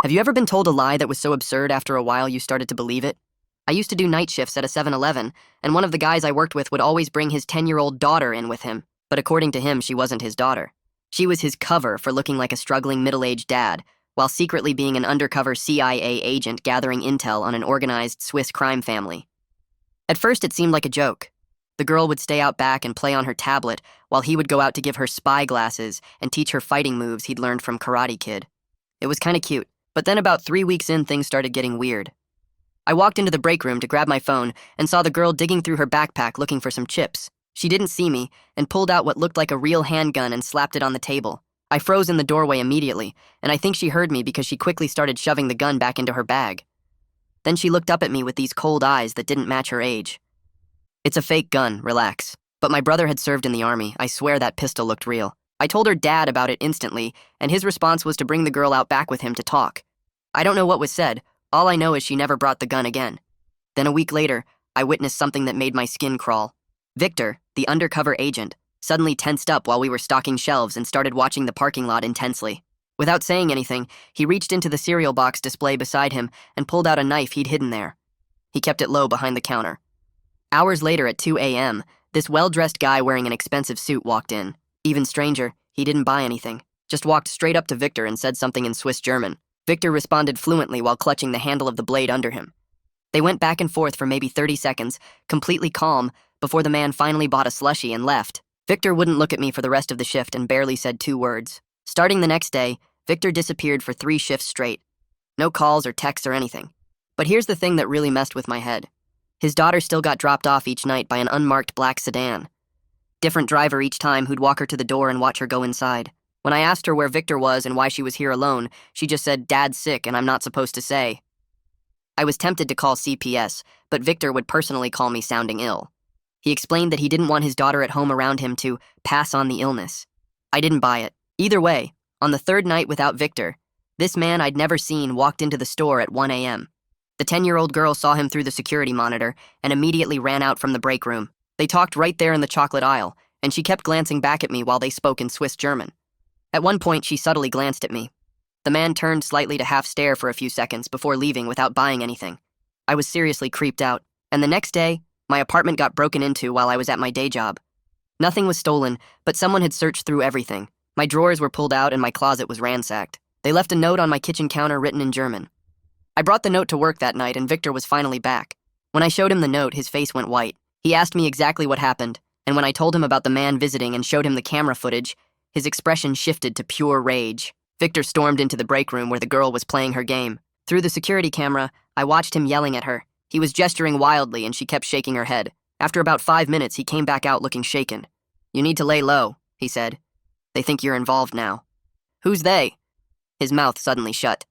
Have you ever been told a lie that was so absurd after a while you started to believe it? I used to do night shifts at a 7-Eleven, and one of the guys I worked with would always bring his 10-year-old daughter in with him, but according to him, she wasn't his daughter. She was his cover for looking like a struggling middle-aged dad, while secretly being an undercover CIA agent gathering intel on an organized Swiss crime family. At first, it seemed like a joke. The girl would stay out back and play on her tablet, while he would go out to give her spy glasses and teach her fighting moves he'd learned from Karate Kid. It was kinda cute, but then about 3 weeks in, things started getting weird. I walked into the break room to grab my phone and saw the girl digging through her backpack looking for some chips. She didn't see me and pulled out what looked like a real handgun and slapped it on the table. I froze in the doorway immediately, and I think she heard me because she quickly started shoving the gun back into her bag. Then she looked up at me with these cold eyes that didn't match her age. "It's a fake gun, relax. But my brother had served in the army. I swear that pistol looked real." I told her dad about it instantly, and his response was to bring the girl out back with him to talk. I don't know what was said. All I know is she never brought the gun again. Then a week later, I witnessed something that made my skin crawl. Victor, the undercover agent, suddenly tensed up while we were stocking shelves and started watching the parking lot intensely. Without saying anything, he reached into the cereal box display beside him and pulled out a knife he'd hidden there. He kept it low behind the counter. Hours later at 2 a.m., this well-dressed guy wearing an expensive suit walked in. Even stranger, he didn't buy anything, just walked straight up to Victor and said something in Swiss German. Victor responded fluently while clutching the handle of the blade under him. They went back and forth for maybe 30 seconds, completely calm, before the man finally bought a slushie and left. Victor wouldn't look at me for the rest of the shift and barely said 2 words. Starting the next day, Victor disappeared for 3 shifts straight. No calls or texts or anything. But here's the thing that really messed with my head. His daughter still got dropped off each night by an unmarked black sedan. Different driver each time who'd walk her to the door and watch her go inside. When I asked her where Victor was and why she was here alone, she just said, "Dad's sick and I'm not supposed to say." I was tempted to call CPS, but Victor would personally call me sounding ill. He explained that he didn't want his daughter at home around him to pass on the illness. I didn't buy it. Either way, on the 3rd night without Victor, this man I'd never seen walked into the store at 1 a.m. The 10-year-old girl saw him through the security monitor and immediately ran out from the break room. They talked right there in the chocolate aisle, and she kept glancing back at me while they spoke in Swiss German. At one point, she subtly glanced at me. The man turned slightly to half stare for a few seconds before leaving without buying anything. I was seriously creeped out, and the next day, my apartment got broken into while I was at my day job. Nothing was stolen, but someone had searched through everything. My drawers were pulled out and my closet was ransacked. They left a note on my kitchen counter written in German. I brought the note to work that night and Victor was finally back. When I showed him the note, his face went white. He asked me exactly what happened, and when I told him about the man visiting and showed him the camera footage, his expression shifted to pure rage. Victor stormed into the break room where the girl was playing her game. Through the security camera, I watched him yelling at her. He was gesturing wildly and she kept shaking her head. After about 5 minutes, he came back out looking shaken. "You need to lay low," he said. "They think you're involved now." "Who's they?" His mouth suddenly shut.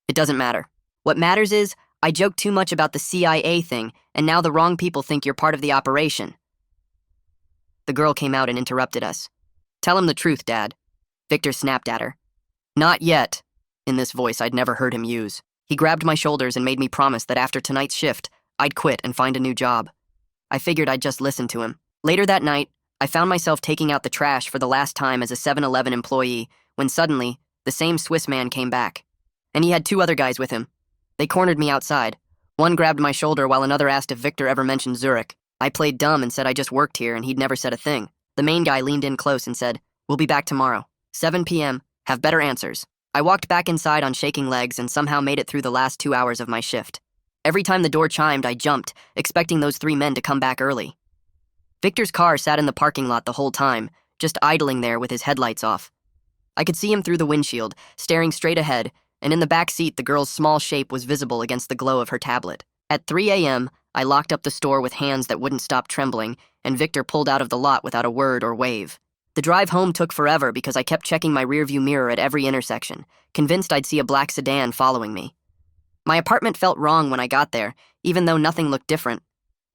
"It doesn't matter. What matters is, I joked too much about the CIA thing, and now the wrong people think you're part of the operation." The girl came out and interrupted us. "Tell him the truth, Dad." Victor snapped at her. "Not yet," in this voice I'd never heard him use. He grabbed my shoulders and made me promise that after tonight's shift, I'd quit and find a new job. I figured I'd just listen to him. Later that night, I found myself taking out the trash for the last time as a 7-Eleven employee, when suddenly, the same Swiss man came back. And he had 2 other guys with him. They cornered me outside. One grabbed my shoulder while another asked if Victor ever mentioned Zurich. I played dumb and said I just worked here and he'd never said a thing. The main guy leaned in close and said, "We'll be back tomorrow. 7 p.m., have better answers." I walked back inside on shaking legs and somehow made it through the last 2 hours of my shift. Every time the door chimed, I jumped, expecting those 3 men to come back early. Victor's car sat in the parking lot the whole time, just idling there with his headlights off. I could see him through the windshield, staring straight ahead, and in the back seat the girl's small shape was visible against the glow of her tablet. At 3 a.m., I locked up the store with hands that wouldn't stop trembling, and Victor pulled out of the lot without a word or wave. The drive home took forever because I kept checking my rearview mirror at every intersection, convinced I'd see a black sedan following me. My apartment felt wrong when I got there, even though nothing looked different.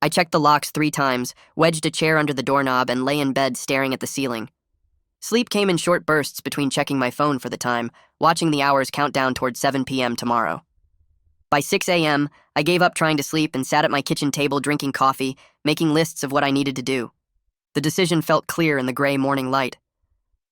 I checked the locks 3 times, wedged a chair under the doorknob, and lay in bed staring at the ceiling. Sleep came in short bursts between checking my phone for the time, watching the hours count down towards 7 p.m. tomorrow. By 6 a.m., I gave up trying to sleep and sat at my kitchen table drinking coffee, making lists of what I needed to do. The decision felt clear in the gray morning light.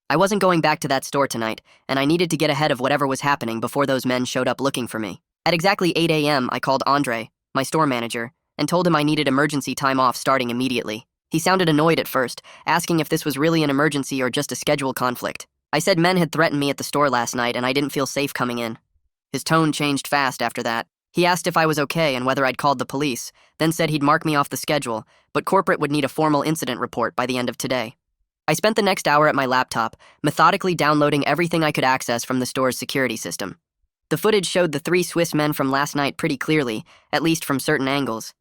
I wasn't going back to that store tonight, and I needed to get ahead of whatever was happening before those men showed up looking for me. At exactly 8 a.m., I called Andre, my store manager, and told him I needed emergency time off starting immediately. He sounded annoyed at first, asking if this was really an emergency or just a schedule conflict. I said men had threatened me at the store last night and I didn't feel safe coming in. His tone changed fast after that. He asked if I was okay and whether I'd called the police, then said he'd mark me off the schedule, but corporate would need a formal incident report by the end of today. I spent the next hour at my laptop, methodically downloading everything I could access from the store's security system. The footage showed the 3 Swiss men from last night pretty clearly, at least from certain angles.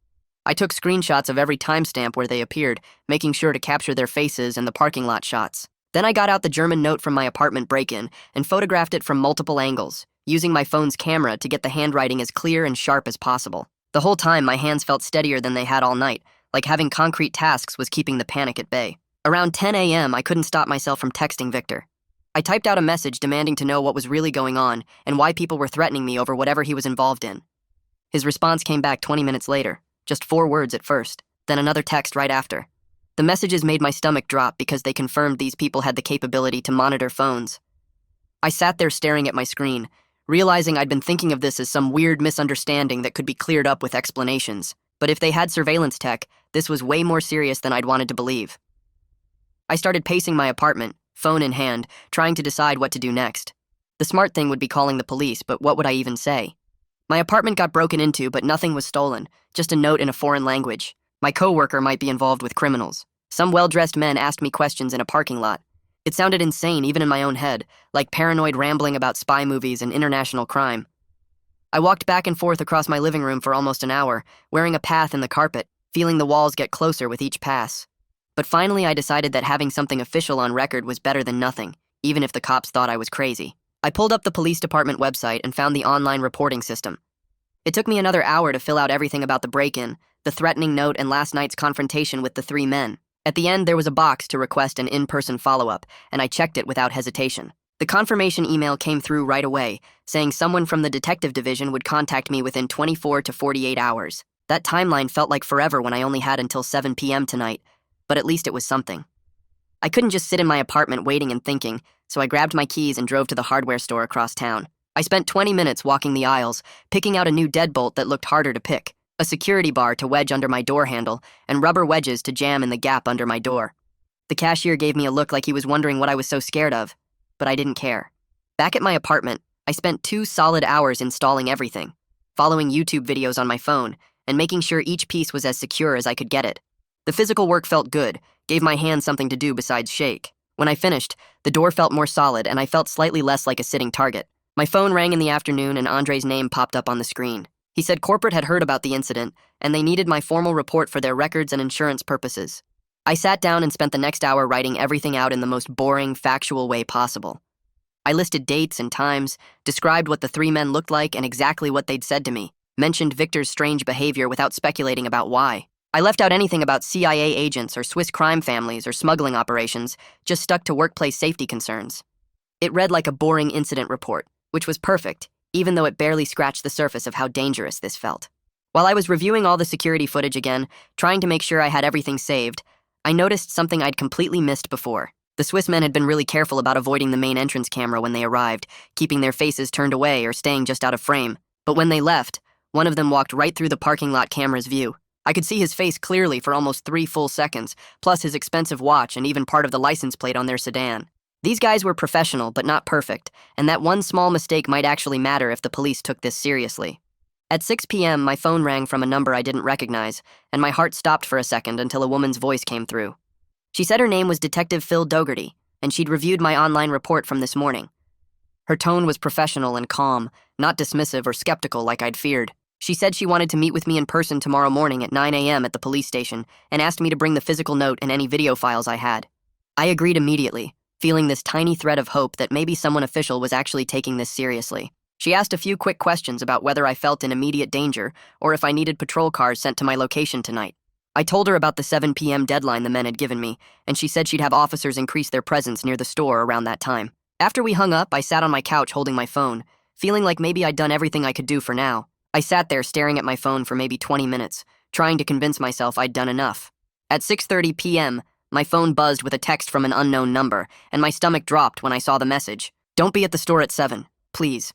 I took screenshots of every timestamp where they appeared, making sure to capture their faces and the parking lot shots. Then I got out the German note from my apartment break-in and photographed it from multiple angles, using my phone's camera to get the handwriting as clear and sharp as possible. The whole time, my hands felt steadier than they had all night, like having concrete tasks was keeping the panic at bay. Around 10 a.m., I couldn't stop myself from texting Victor. I typed out a message demanding to know what was really going on and why people were threatening me over whatever he was involved in. His response came back 20 minutes later, just 4 words at first, then another text right after. The messages made my stomach drop because they confirmed these people had the capability to monitor phones. I sat there staring at my screen, realizing I'd been thinking of this as some weird misunderstanding that could be cleared up with explanations. But if they had surveillance tech, this was way more serious than I'd wanted to believe. I started pacing my apartment, phone in hand, trying to decide what to do next. The smart thing would be calling the police, but what would I even say? My apartment got broken into, but nothing was stolen, just a note in a foreign language. My coworker might be involved with criminals. Some well-dressed men asked me questions in a parking lot. It sounded insane even in my own head, like paranoid rambling about spy movies and international crime. I walked back and forth across my living room for almost an hour, wearing a path in the carpet, feeling the walls get closer with each pass. But finally I decided that having something official on record was better than nothing, even if the cops thought I was crazy. I pulled up the police department website and found the online reporting system. It took me another hour to fill out everything about the break-in, the threatening note, and last night's confrontation with the 3 men. At the end, there was a box to request an in-person follow-up, and I checked it without hesitation. The confirmation email came through right away, saying someone from the detective division would contact me within 24 to 48 hours. That timeline felt like forever when I only had until 7 p.m. tonight, but at least it was something. I couldn't just sit in my apartment waiting and thinking, so I grabbed my keys and drove to the hardware store across town. I spent 20 minutes walking the aisles, picking out a new deadbolt that looked harder to pick, a security bar to wedge under my door handle, and rubber wedges to jam in the gap under my door. The cashier gave me a look like he was wondering what I was so scared of, but I didn't care. Back at my apartment, I spent 2 solid hours installing everything, following YouTube videos on my phone, and making sure each piece was as secure as I could get it. The physical work felt good, gave my hands something to do besides shake. When I finished, the door felt more solid and I felt slightly less like a sitting target. My phone rang in the afternoon and Andre's name popped up on the screen. He said corporate had heard about the incident and they needed my formal report for their records and insurance purposes. I sat down and spent the next hour writing everything out in the most boring, factual way possible. I listed dates and times, described what the 3 men looked like and exactly what they'd said to me, mentioned Victor's strange behavior without speculating about why. I left out anything about CIA agents or Swiss crime families or smuggling operations, just stuck to workplace safety concerns. It read like a boring incident report, which was perfect, even though it barely scratched the surface of how dangerous this felt. While I was reviewing all the security footage again, trying to make sure I had everything saved, I noticed something I'd completely missed before. The Swiss men had been really careful about avoiding the main entrance camera when they arrived, keeping their faces turned away or staying just out of frame. But when they left, one of them walked right through the parking lot camera's view. I could see his face clearly for almost 3 full seconds, plus his expensive watch and even part of the license plate on their sedan. These guys were professional, but not perfect, and that one small mistake might actually matter if the police took this seriously. At 6 p.m., my phone rang from a number I didn't recognize, and my heart stopped for a second until a woman's voice came through. She said her name was Detective Phil Dougherty, and she'd reviewed my online report from this morning. Her tone was professional and calm, not dismissive or skeptical like I'd feared. She said she wanted to meet with me in person tomorrow morning at 9 a.m. at the police station and asked me to bring the physical note and any video files I had. I agreed immediately, feeling this tiny thread of hope that maybe someone official was actually taking this seriously. She asked a few quick questions about whether I felt in immediate danger or if I needed patrol cars sent to my location tonight. I told her about the 7 p.m. deadline the men had given me, and she said she'd have officers increase their presence near the store around that time. After we hung up, I sat on my couch holding my phone, feeling like maybe I'd done everything I could do for now. I sat there staring at my phone for maybe 20 minutes, trying to convince myself I'd done enough. At 6:30 p.m., My phone buzzed with a text from an unknown number, and my stomach dropped when I saw the message. "Don't be at the store at 7, please."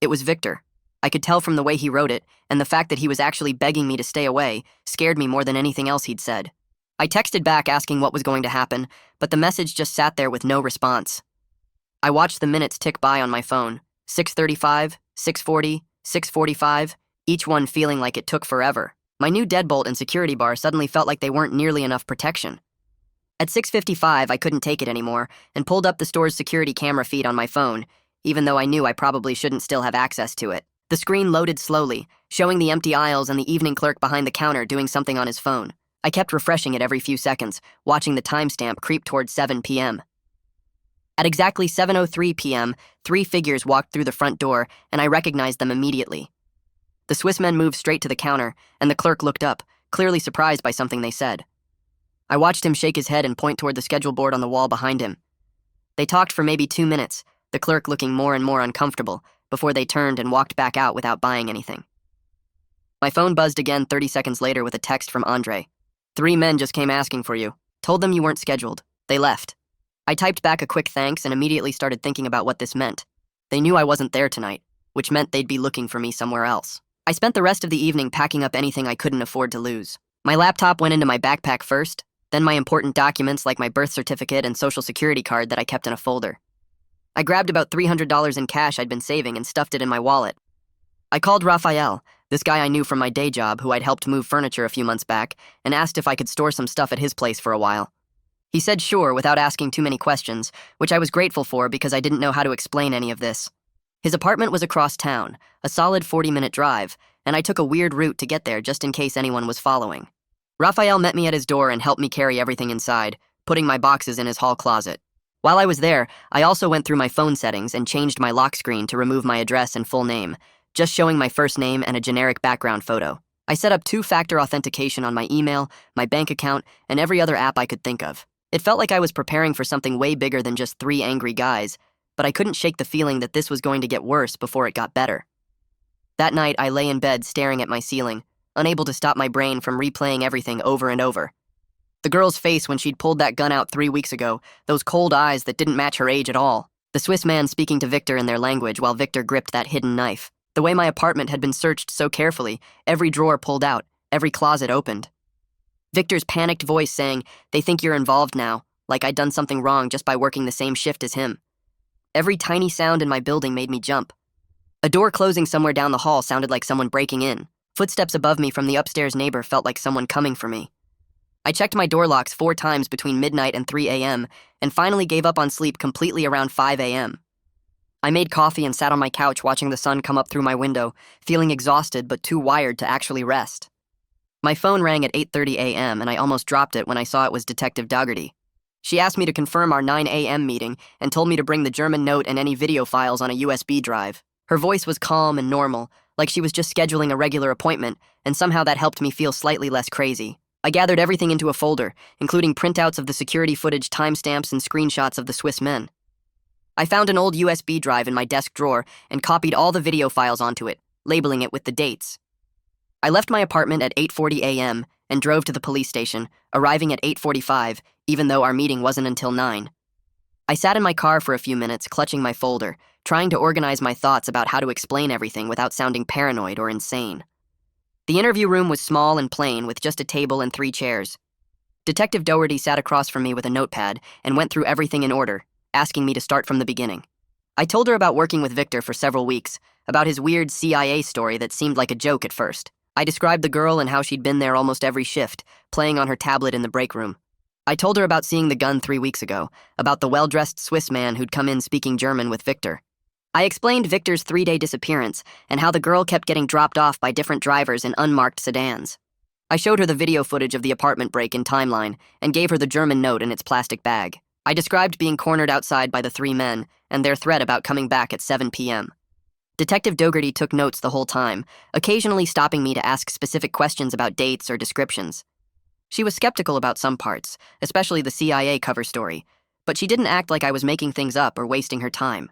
It was Victor. I could tell from the way he wrote it, and the fact that he was actually begging me to stay away scared me more than anything else he'd said. I texted back asking what was going to happen, but the message just sat there with no response. I watched the minutes tick by on my phone. 6:35, 6:40, 6:45, each one feeling like it took forever. My new deadbolt and security bar suddenly felt like they weren't nearly enough protection. At 6:55, I couldn't take it anymore and pulled up the store's security camera feed on my phone, even though I knew I probably shouldn't still have access to it. The screen loaded slowly, showing the empty aisles and the evening clerk behind the counter doing something on his phone. I kept refreshing it every few seconds, watching the timestamp creep towards 7 p.m. At exactly 7:03 p.m., 3 figures walked through the front door, and I recognized them immediately. The Swiss men moved straight to the counter, and the clerk looked up, clearly surprised by something they said. I watched him shake his head and point toward the schedule board on the wall behind him. They talked for maybe 2 minutes, the clerk looking more and more uncomfortable, before they turned and walked back out without buying anything. My phone buzzed again 30 seconds later with a text from Andre. "3 men just came asking for you. Told them you weren't scheduled. They left." I typed back a quick thanks and immediately started thinking about what this meant. They knew I wasn't there tonight, which meant they'd be looking for me somewhere else. I spent the rest of the evening packing up anything I couldn't afford to lose. My laptop went into my backpack first, then my important documents like my birth certificate and social security card that I kept in a folder. I grabbed about $300 in cash I'd been saving and stuffed it in my wallet. I called Raphael, this guy I knew from my day job who I'd helped move furniture a few months back, and asked if I could store some stuff at his place for a while. He said sure without asking too many questions, which I was grateful for because I didn't know how to explain any of this. His apartment was across town, a solid 40-minute drive, and I took a weird route to get there just in case anyone was following. Raphael met me at his door and helped me carry everything inside, putting my boxes in his hall closet. While I was there, I also went through my phone settings and changed my lock screen to remove my address and full name, just showing my first name and a generic background photo. I set up 2-factor authentication on my email, my bank account, and every other app I could think of. It felt like I was preparing for something way bigger than just 3 angry guys, but I couldn't shake the feeling that this was going to get worse before it got better. That night, I lay in bed staring at my ceiling, unable to stop my brain from replaying everything over and over. The girl's face when she'd pulled that gun out 3 weeks ago, those cold eyes that didn't match her age at all. The Swiss man speaking to Victor in their language while Victor gripped that hidden knife. The way my apartment had been searched so carefully, every drawer pulled out, every closet opened. Victor's panicked voice saying, "They think you're involved now," like I'd done something wrong just by working the same shift as him. Every tiny sound in my building made me jump. A door closing somewhere down the hall sounded like someone breaking in. Footsteps above me from the upstairs neighbor felt like someone coming for me. I checked my door locks 4 times between midnight and 3 a.m. and finally gave up on sleep completely around 5 a.m. I made coffee and sat on my couch watching the sun come up through my window, feeling exhausted but too wired to actually rest. My phone rang at 8:30 a.m. and I almost dropped it when I saw it was Detective Dougherty. She asked me to confirm our 9 a.m. meeting and told me to bring the German note and any video files on a USB drive. Her voice was calm and normal, like she was just scheduling a regular appointment, and somehow that helped me feel slightly less crazy. I gathered everything into a folder, including printouts of the security footage, timestamps, and screenshots of the Swiss men. I found an old USB drive in my desk drawer and copied all the video files onto it, labeling it with the dates. I left my apartment at 8:40 a.m. and drove to the police station, arriving at 8:45, even though our meeting wasn't until 9. I sat in my car for a few minutes, clutching my folder, trying to organize my thoughts about how to explain everything without sounding paranoid or insane. The interview room was small and plain, with just a table and 3 chairs. Detective Dougherty sat across from me with a notepad and went through everything in order, asking me to start from the beginning. I told her about working with Victor for several weeks, about his weird CIA story that seemed like a joke at first. I described the girl and how she'd been there almost every shift, playing on her tablet in the break room. I told her about seeing the gun 3 weeks ago, about the well-dressed Swiss man who'd come in speaking German with Victor. I explained Victor's 3-day disappearance and how the girl kept getting dropped off by different drivers in unmarked sedans. I showed her the video footage of the apartment break-in timeline and gave her the German note in its plastic bag. I described being cornered outside by the 3 men and their threat about coming back at 7 p.m. Detective Dougherty took notes the whole time, occasionally stopping me to ask specific questions about dates or descriptions. She was skeptical about some parts, especially the CIA cover story, but she didn't act like I was making things up or wasting her time.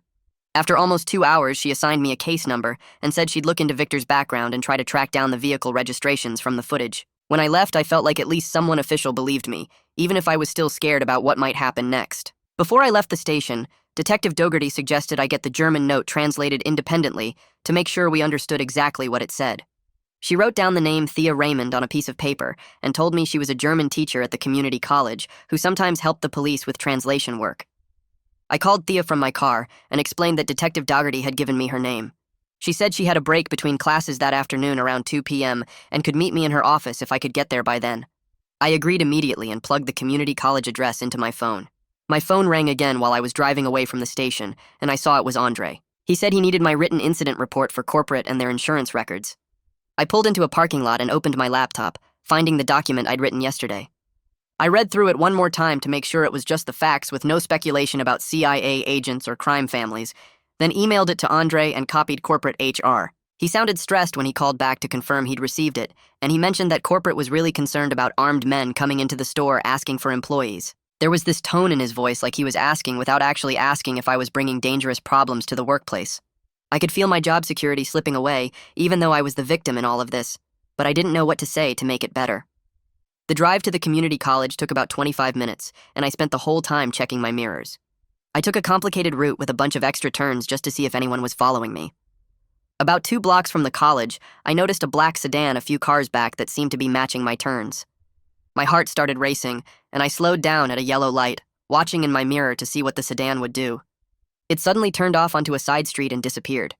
After almost 2 hours, she assigned me a case number and said she'd look into Victor's background and try to track down the vehicle registrations from the footage. When I left, I felt like at least someone official believed me, even if I was still scared about what might happen next. Before I left the station, Detective Dougherty suggested I get the German note translated independently to make sure we understood exactly what it said. She wrote down the name Thea Raymond on a piece of paper and told me she was a German teacher at the community college who sometimes helped the police with translation work. I called Thea from my car and explained that Detective Dougherty had given me her name. She said she had a break between classes that afternoon around 2 p.m. and could meet me in her office if I could get there by then. I agreed immediately and plugged the community college address into my phone. My phone rang again while I was driving away from the station, and I saw it was Andre. He said he needed my written incident report for corporate and their insurance records. I pulled into a parking lot and opened my laptop, finding the document I'd written yesterday. I read through it one more time to make sure it was just the facts with no speculation about CIA agents or crime families, then emailed it to Andre and copied corporate HR. He sounded stressed when he called back to confirm he'd received it, and he mentioned that corporate was really concerned about armed men coming into the store asking for employees. There was this tone in his voice like he was asking without actually asking if I was bringing dangerous problems to the workplace. I could feel my job security slipping away, even though I was the victim in all of this, but I didn't know what to say to make it better. The drive to the community college took about 25 minutes, and I spent the whole time checking my mirrors. I took a complicated route with a bunch of extra turns just to see if anyone was following me. About 2 blocks from the college, I noticed a black sedan a few cars back that seemed to be matching my turns. My heart started racing, and I slowed down at a yellow light, watching in my mirror to see what the sedan would do. It suddenly turned off onto a side street and disappeared.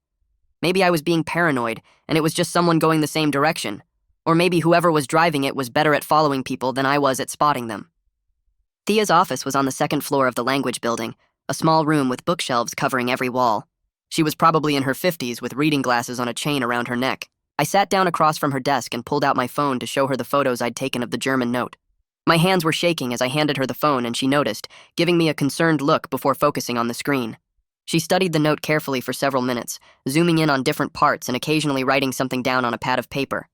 Maybe I was being paranoid, and it was just someone going the same direction. Or maybe whoever was driving it was better at following people than I was at spotting them. Thea's office was on the 2nd floor of the language building, a small room with bookshelves covering every wall. She was probably in her 50s with reading glasses on a chain around her neck. I sat down across from her desk and pulled out my phone to show her the photos I'd taken of the German note. My hands were shaking as I handed her the phone, and she noticed, giving me a concerned look before focusing on the screen. She studied the note carefully for several minutes, zooming in on different parts and occasionally writing something down on a pad of paper.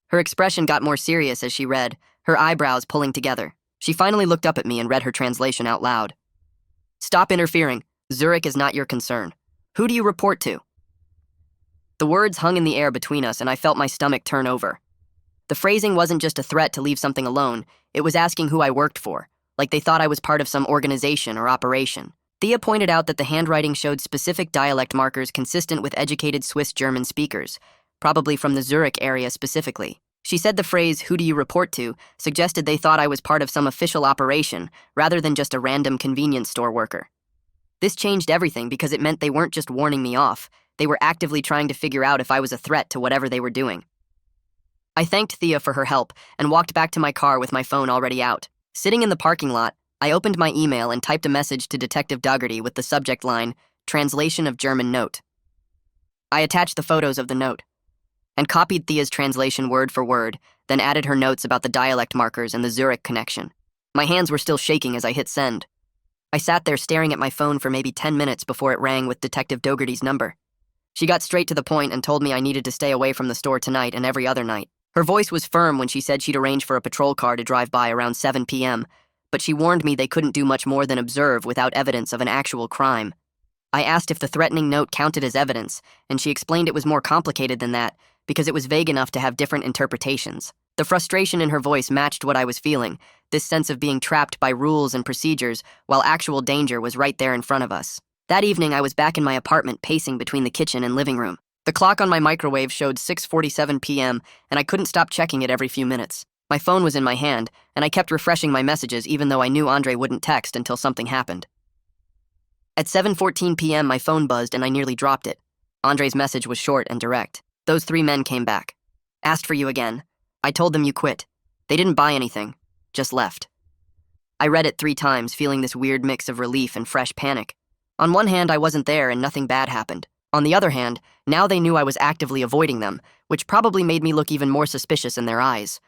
Her expression got more serious as she read, her eyebrows pulling together. She finally looked up at me and read her translation out loud. "Stop interfering. Zurich is not your concern. Who do you report to?" The words hung in the air between us, and I felt my stomach turn over. The phrasing wasn't just a threat to leave something alone, it was asking who I worked for, like they thought I was part of some organization or operation. Thea pointed out that the handwriting showed specific dialect markers consistent with educated Swiss German speakers, probably from the Zurich area specifically. She said the phrase, "Who do you report to?" suggested they thought I was part of some official operation, rather than just a random convenience store worker. This changed everything because it meant they weren't just warning me off, they were actively trying to figure out if I was a threat to whatever they were doing. I thanked Thea for her help and walked back to my car with my phone already out. Sitting in the parking lot, I opened my email and typed a message to Detective Dougherty with the subject line, "Translation of German Note." I attached the photos of the note and copied Thea's translation word for word, then added her notes about the dialect markers and the Zurich connection. My hands were still shaking as I hit send. I sat there staring at my phone for maybe 10 minutes before it rang with Detective Dougherty's number. She got straight to the point and told me I needed to stay away from the store tonight and every other night. Her voice was firm when she said she'd arrange for a patrol car to drive by around 7 p.m., but she warned me they couldn't do much more than observe without evidence of an actual crime. I asked if the threatening note counted as evidence, and she explained it was more complicated than that because it was vague enough to have different interpretations. The frustration in her voice matched what I was feeling, this sense of being trapped by rules and procedures while actual danger was right there in front of us. That evening, I was back in my apartment pacing between the kitchen and living room. The clock on my microwave showed 6:47 p.m., and I couldn't stop checking it every few minutes. My phone was in my hand, and I kept refreshing my messages even though I knew Andre wouldn't text until something happened. At 7:14 p.m., my phone buzzed and I nearly dropped it. Andre's message was short and direct. "Those 3 men came back. Asked for you again. I told them you quit. They didn't buy anything. Just left." I read it 3 times, feeling this weird mix of relief and fresh panic. On one hand, I wasn't there and nothing bad happened. On the other hand, now they knew I was actively avoiding them, which probably made me look even more suspicious in their eyes.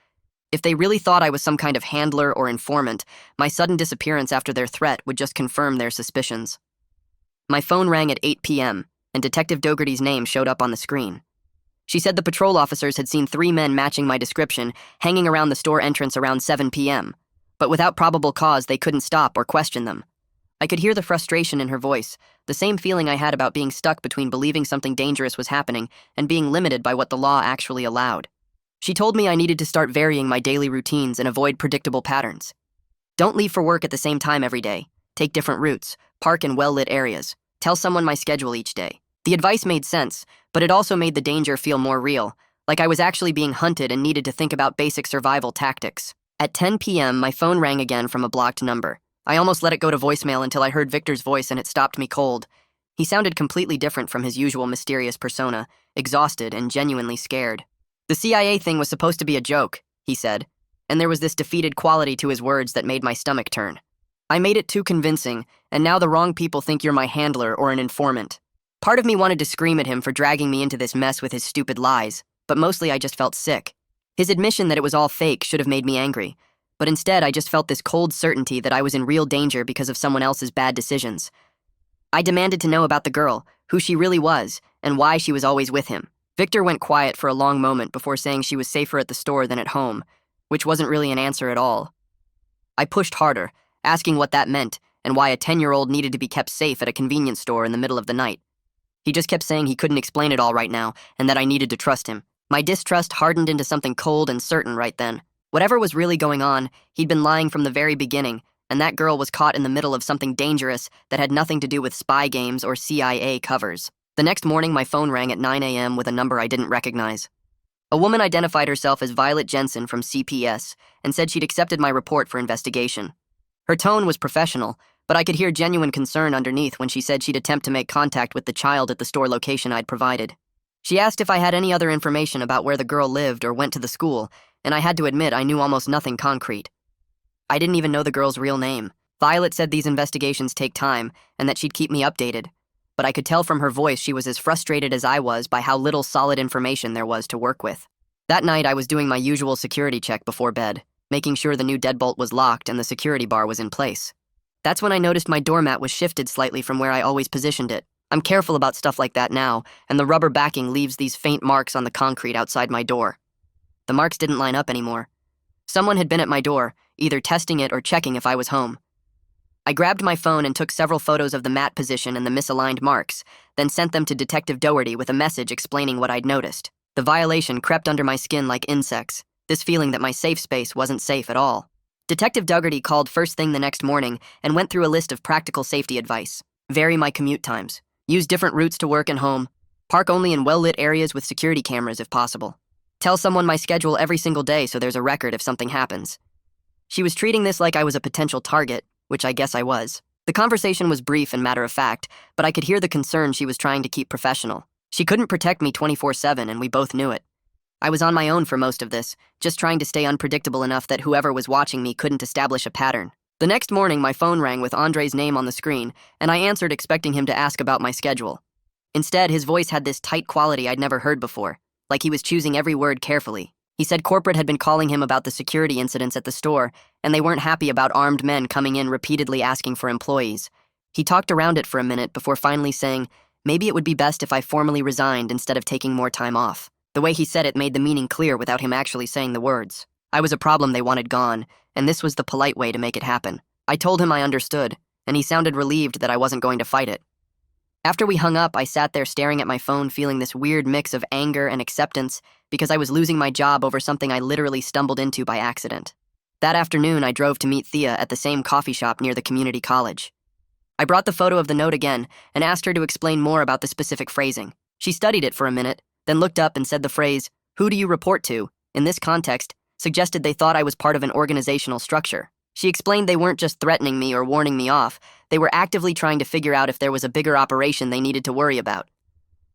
If they really thought I was some kind of handler or informant, my sudden disappearance after their threat would just confirm their suspicions. My phone rang at 8 p.m., and Detective Dougherty's name showed up on the screen. She said the patrol officers had seen 3 men matching my description hanging around the store entrance around 7 p.m., but without probable cause they couldn't stop or question them. I could hear the frustration in her voice, the same feeling I had about being stuck between believing something dangerous was happening and being limited by what the law actually allowed. She told me I needed to start varying my daily routines and avoid predictable patterns. Don't leave for work at the same time every day. Take different routes. Park in well-lit areas. Tell someone my schedule each day. The advice made sense, but it also made the danger feel more real, like I was actually being hunted and needed to think about basic survival tactics. At 10 p.m., my phone rang again from a blocked number. I almost let it go to voicemail until I heard Victor's voice and it stopped me cold. He sounded completely different from his usual mysterious persona, exhausted and genuinely scared. The CIA thing was supposed to be a joke, he said, and there was this defeated quality to his words that made my stomach turn. I made it too convincing, and now the wrong people think you're my handler or an informant. Part of me wanted to scream at him for dragging me into this mess with his stupid lies, but mostly I just felt sick. His admission that it was all fake should have made me angry, but instead I just felt this cold certainty that I was in real danger because of someone else's bad decisions. I demanded to know about the girl, who she really was, and why she was always with him. Victor went quiet for a long moment before saying she was safer at the store than at home, which wasn't really an answer at all. I pushed harder, asking what that meant and why a 10-year-old needed to be kept safe at a convenience store in the middle of the night. He just kept saying he couldn't explain it all right now and that I needed to trust him. My distrust hardened into something cold and certain right then. Whatever was really going on, he'd been lying from the very beginning, and that girl was caught in the middle of something dangerous that had nothing to do with spy games or CIA covers. The next morning, my phone rang at 9 a.m. with a number I didn't recognize. A woman identified herself as Violet Jensen from CPS and said she'd accepted my report for investigation. Her tone was professional, but I could hear genuine concern underneath when she said she'd attempt to make contact with the child at the store location I'd provided. She asked if I had any other information about where the girl lived or went to the school, and I had to admit I knew almost nothing concrete. I didn't even know the girl's real name. Violet said these investigations take time and that she'd keep me updated, but I could tell from her voice she was as frustrated as I was by how little solid information there was to work with. That night, I was doing my usual security check before bed, making sure the new deadbolt was locked and the security bar was in place. That's when I noticed my doormat was shifted slightly from where I always positioned it. I'm careful about stuff like that now, and the rubber backing leaves these faint marks on the concrete outside my door. The marks didn't line up anymore. Someone had been at my door, either testing it or checking if I was home. I grabbed my phone and took several photos of the mat position and the misaligned marks, then sent them to Detective Doherty with a message explaining what I'd noticed. The violation crept under my skin like insects, this feeling that my safe space wasn't safe at all. Detective Doherty called first thing the next morning and went through a list of practical safety advice. Vary my commute times. Use different routes to work and home. Park only in well-lit areas with security cameras if possible. Tell someone my schedule every single day so there's a record if something happens. She was treating this like I was a potential target, which I guess I was. The conversation was brief and matter-of-fact, but I could hear the concern she was trying to keep professional. She couldn't protect me 24/7, and we both knew it. I was on my own for most of this, just trying to stay unpredictable enough that whoever was watching me couldn't establish a pattern. The next morning, my phone rang with Andre's name on the screen, and I answered expecting him to ask about my schedule. Instead, his voice had this tight quality I'd never heard before, like he was choosing every word carefully. He said corporate had been calling him about the security incidents at the store, and they weren't happy about armed men coming in repeatedly asking for employees. He talked around it for a minute before finally saying, maybe it would be best if I formally resigned instead of taking more time off. The way he said it made the meaning clear without him actually saying the words. I was a problem they wanted gone, and this was the polite way to make it happen. I told him I understood, and he sounded relieved that I wasn't going to fight it. After we hung up, I sat there staring at my phone feeling this weird mix of anger and acceptance because I was losing my job over something I literally stumbled into by accident. That afternoon, I drove to meet Thea at the same coffee shop near the community college. I brought the photo of the note again and asked her to explain more about the specific phrasing. She studied it for a minute, then looked up and said the phrase, "Who do you report to?" in this context, suggested they thought I was part of an organizational structure. She explained they weren't just threatening me or warning me off, they were actively trying to figure out if there was a bigger operation they needed to worry about.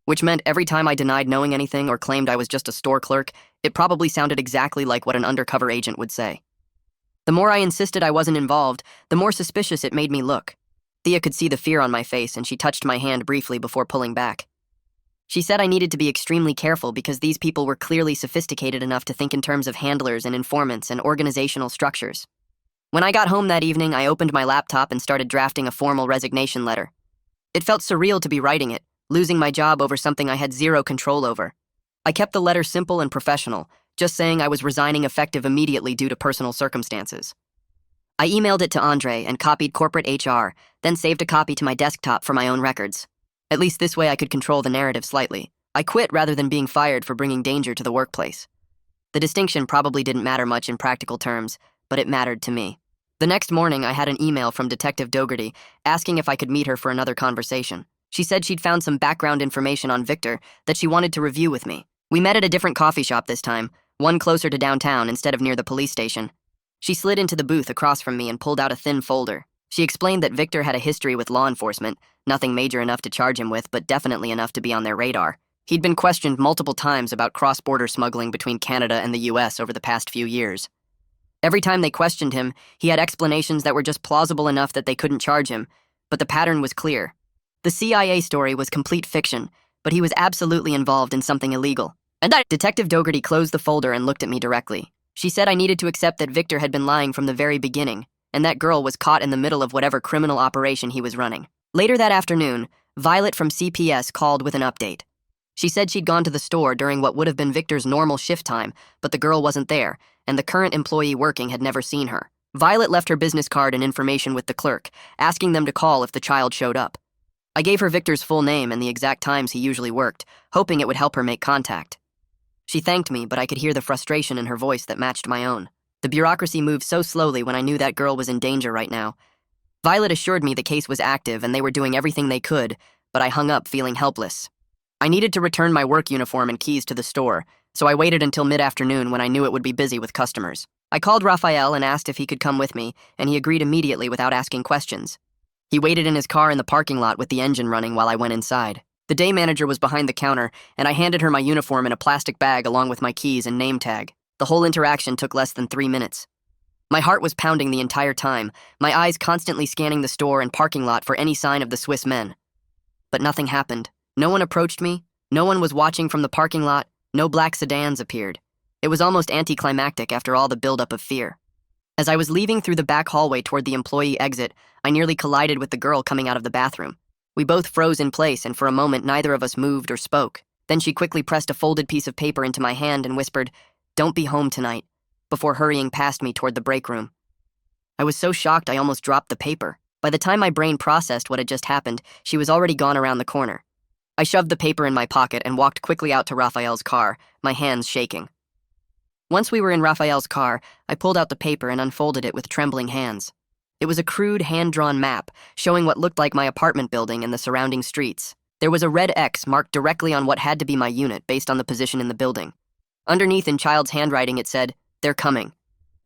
Which meant every time I denied knowing anything or claimed I was just a store clerk, it probably sounded exactly like what an undercover agent would say. The more I insisted I wasn't involved, the more suspicious it made me look. Thea could see the fear on my face, and she touched my hand briefly before pulling back. She said I needed to be extremely careful because these people were clearly sophisticated enough to think in terms of handlers and informants and organizational structures. When I got home that evening, I opened my laptop and started drafting a formal resignation letter. It felt surreal to be writing it, losing my job over something I had zero control over. I kept the letter simple and professional, just saying I was resigning effective immediately due to personal circumstances. I emailed it to Andre and copied corporate HR, then saved a copy to my desktop for my own records. At least this way I could control the narrative slightly. I quit rather than being fired for bringing danger to the workplace. The distinction probably didn't matter much in practical terms, but it mattered to me. The next morning, I had an email from Detective Dougherty asking if I could meet her for another conversation. She said she'd found some background information on Victor that she wanted to review with me. We met at a different coffee shop this time, one closer to downtown instead of near the police station. She slid into the booth across from me and pulled out a thin folder. She explained that Victor had a history with law enforcement, nothing major enough to charge him with, but definitely enough to be on their radar. He'd been questioned multiple times about cross-border smuggling between Canada and the US over the past few years. Every time they questioned him, he had explanations that were just plausible enough that they couldn't charge him, but the pattern was clear. The CIA story was complete fiction, but he was absolutely involved in something illegal. And Detective Dougherty closed the folder and looked at me directly. She said I needed to accept that Victor had been lying from the very beginning, and that girl was caught in the middle of whatever criminal operation he was running. Later that afternoon, Violet from CPS called with an update. She said she'd gone to the store during what would have been Victor's normal shift time, but the girl wasn't there, and the current employee working had never seen her. Violet left her business card and information with the clerk, asking them to call if the child showed up. I gave her Victor's full name and the exact times he usually worked, hoping it would help her make contact. She thanked me, but I could hear the frustration in her voice that matched my own. The bureaucracy moved so slowly when I knew that girl was in danger right now. Violet assured me the case was active and they were doing everything they could, but I hung up feeling helpless. I needed to return my work uniform and keys to the store, so I waited until mid-afternoon when I knew it would be busy with customers. I called Raphael and asked if he could come with me, and he agreed immediately without asking questions. He waited in his car in the parking lot with the engine running while I went inside. The day manager was behind the counter, and I handed her my uniform in a plastic bag along with my keys and name tag. The whole interaction took less than 3 minutes. My heart was pounding the entire time, my eyes constantly scanning the store and parking lot for any sign of the Swiss men. But nothing happened. No one approached me, no one was watching from the parking lot, no black sedans appeared. It was almost anticlimactic after all the buildup of fear. As I was leaving through the back hallway toward the employee exit, I nearly collided with the girl coming out of the bathroom. We both froze in place, and for a moment neither of us moved or spoke. Then she quickly pressed a folded piece of paper into my hand and whispered, "Don't be home tonight," before hurrying past me toward the break room. I was so shocked I almost dropped the paper. By the time my brain processed what had just happened, she was already gone around the corner. I shoved the paper in my pocket and walked quickly out to Raphael's car, my hands shaking. Once we were in Raphael's car, I pulled out the paper and unfolded it with trembling hands. It was a crude, hand-drawn map, showing what looked like my apartment building and the surrounding streets. There was a red X marked directly on what had to be my unit based on the position in the building. Underneath in child's handwriting it said, "They're coming.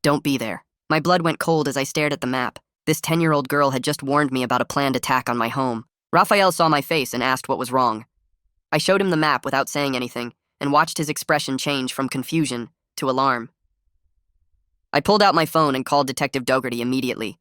Don't be there." My blood went cold as I stared at the map. This 10-year-old girl had just warned me about a planned attack on my home. Raphael saw my face and asked what was wrong. I showed him the map without saying anything and watched his expression change from confusion to alarm. I pulled out my phone and called Detective Dougherty immediately.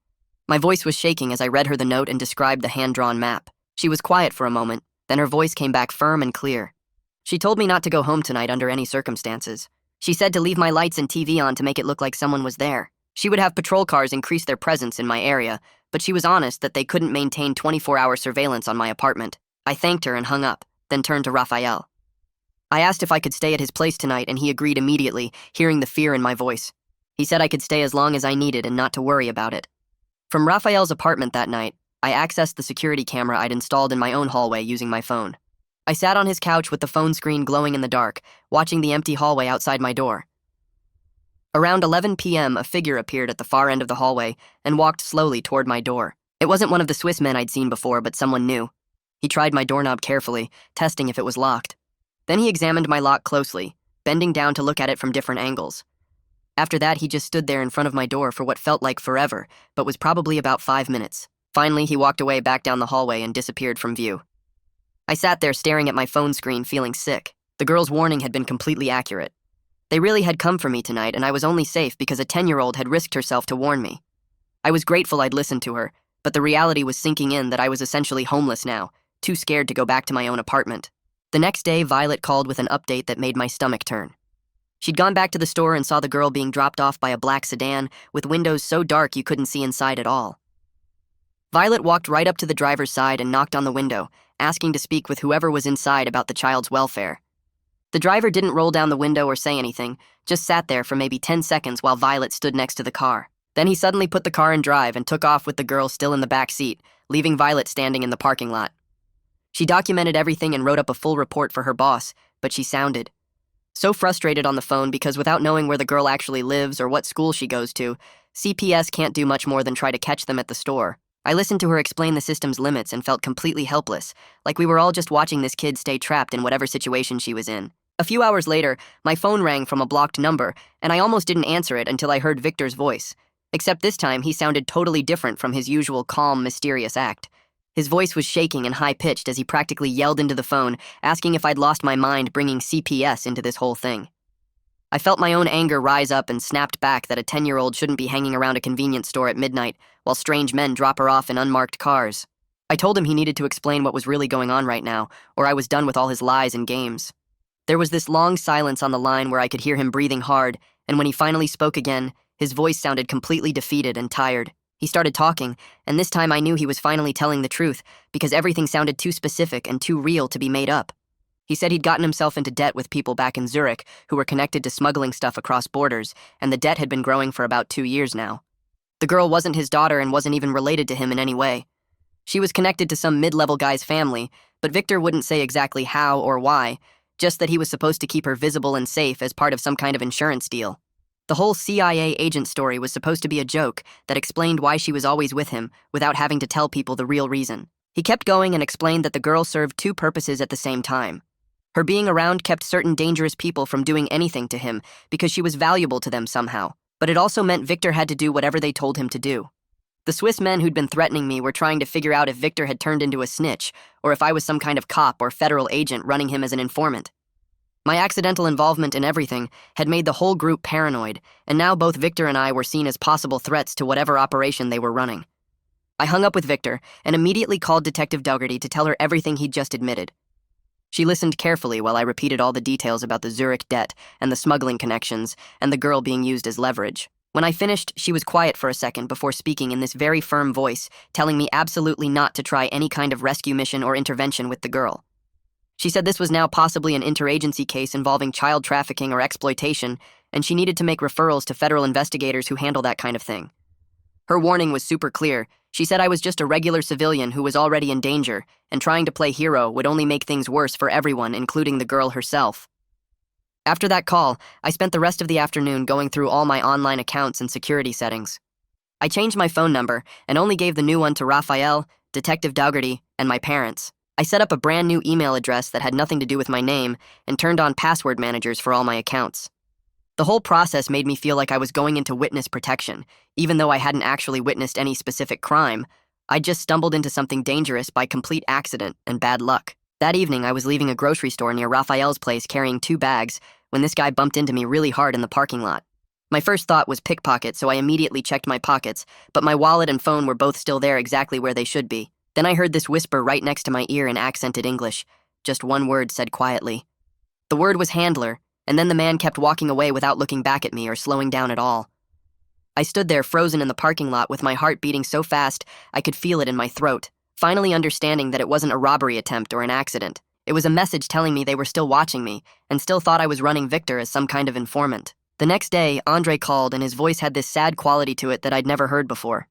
My voice was shaking as I read her the note and described the hand-drawn map. She was quiet for a moment, then her voice came back firm and clear. She told me not to go home tonight under any circumstances. She said to leave my lights and TV on to make it look like someone was there. She would have patrol cars increase their presence in my area, but she was honest that they couldn't maintain 24-hour surveillance on my apartment. I thanked her and hung up, then turned to Raphael. I asked if I could stay at his place tonight, and he agreed immediately, hearing the fear in my voice. He said I could stay as long as I needed and not to worry about it. From Raphael's apartment that night, I accessed the security camera I'd installed in my own hallway using my phone. I sat on his couch with the phone screen glowing in the dark, watching the empty hallway outside my door. Around 11 p.m., a figure appeared at the far end of the hallway and walked slowly toward my door. It wasn't one of the Swiss men I'd seen before, but someone new. He tried my doorknob carefully, testing if it was locked. Then he examined my lock closely, bending down to look at it from different angles. After that, he just stood there in front of my door for what felt like forever, but was probably about 5 minutes. Finally, he walked away back down the hallway and disappeared from view. I sat there staring at my phone screen, feeling sick. The girl's warning had been completely accurate. They really had come for me tonight, and I was only safe because a 10-year-old had risked herself to warn me. I was grateful I'd listened to her, but the reality was sinking in that I was essentially homeless now, too scared to go back to my own apartment. The next day, Violet called with an update that made my stomach turn. She'd gone back to the store and saw the girl being dropped off by a black sedan with windows so dark you couldn't see inside at all. Violet walked right up to the driver's side and knocked on the window, asking to speak with whoever was inside about the child's welfare. The driver didn't roll down the window or say anything, just sat there for maybe 10 seconds while Violet stood next to the car. Then he suddenly put the car in drive and took off with the girl still in the back seat, leaving Violet standing in the parking lot. She documented everything and wrote up a full report for her boss, but she sounded So frustrated on the phone because without knowing where the girl actually lives or what school she goes to, CPS can't do much more than try to catch them at the store. I listened to her explain the system's limits and felt completely helpless, like we were all just watching this kid stay trapped in whatever situation she was in. A few hours later, my phone rang from a blocked number, and I almost didn't answer it until I heard Victor's voice. Except this time, he sounded totally different from his usual calm, mysterious act. His voice was shaking and high-pitched as he practically yelled into the phone, asking if I'd lost my mind bringing CPS into this whole thing. I felt my own anger rise up and snapped back that a 10-year-old shouldn't be hanging around a convenience store at midnight while strange men drop her off in unmarked cars. I told him he needed to explain what was really going on right now, or I was done with all his lies and games. There was this long silence on the line where I could hear him breathing hard, and when he finally spoke again, his voice sounded completely defeated and tired. He started talking, and this time I knew he was finally telling the truth because everything sounded too specific and too real to be made up. He said he'd gotten himself into debt with people back in Zurich who were connected to smuggling stuff across borders, and the debt had been growing for about 2 years now. The girl wasn't his daughter and wasn't even related to him in any way. She was connected to some mid-level guy's family, but Victor wouldn't say exactly how or why, just that he was supposed to keep her visible and safe as part of some kind of insurance deal. The whole CIA agent story was supposed to be a joke that explained why she was always with him without having to tell people the real reason. He kept going and explained that the girl served 2 purposes at the same time. Her being around kept certain dangerous people from doing anything to him because she was valuable to them somehow, but it also meant Victor had to do whatever they told him to do. The Swiss men who'd been threatening me were trying to figure out if Victor had turned into a snitch or if I was some kind of cop or federal agent running him as an informant. My accidental involvement in everything had made the whole group paranoid, and now both Victor and I were seen as possible threats to whatever operation they were running. I hung up with Victor and immediately called Detective Dougherty to tell her everything he'd just admitted. She listened carefully while I repeated all the details about the Zurich debt and the smuggling connections and the girl being used as leverage. When I finished, she was quiet for a second before speaking in this very firm voice, telling me absolutely not to try any kind of rescue mission or intervention with the girl. She said this was now possibly an interagency case involving child trafficking or exploitation, and she needed to make referrals to federal investigators who handle that kind of thing. Her warning was super clear. She said I was just a regular civilian who was already in danger, and trying to play hero would only make things worse for everyone, including the girl herself. After that call, I spent the rest of the afternoon going through all my online accounts and security settings. I changed my phone number and only gave the new one to Raphael, Detective Dougherty, and my parents. I set up a brand new email address that had nothing to do with my name and turned on password managers for all my accounts. The whole process made me feel like I was going into witness protection, even though I hadn't actually witnessed any specific crime. I'd just stumbled into something dangerous by complete accident and bad luck. That evening, I was leaving a grocery store near Raphael's place carrying 2 bags when this guy bumped into me really hard in the parking lot. My first thought was pickpocket, so I immediately checked my pockets, but my wallet and phone were both still there exactly where they should be. Then I heard this whisper right next to my ear in accented English, just one word said quietly. The word was handler, and then the man kept walking away without looking back at me or slowing down at all. I stood there frozen in the parking lot with my heart beating so fast I could feel it in my throat, finally understanding that it wasn't a robbery attempt or an accident. It was a message telling me they were still watching me and still thought I was running Victor as some kind of informant. The next day, Andre called and his voice had this sad quality to it that I'd never heard before.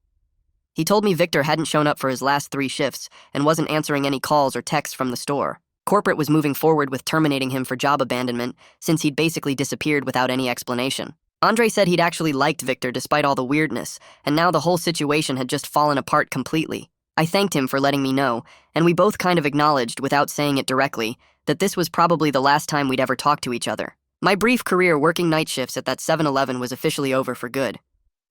He told me Victor hadn't shown up for his last 3 shifts and wasn't answering any calls or texts from the store. Corporate was moving forward with terminating him for job abandonment since he'd basically disappeared without any explanation. Andre said he'd actually liked Victor despite all the weirdness, and now the whole situation had just fallen apart completely. I thanked him for letting me know, and we both kind of acknowledged, without saying it directly, that this was probably the last time we'd ever talk to each other. My brief career working night shifts at that 7-Eleven was officially over for good.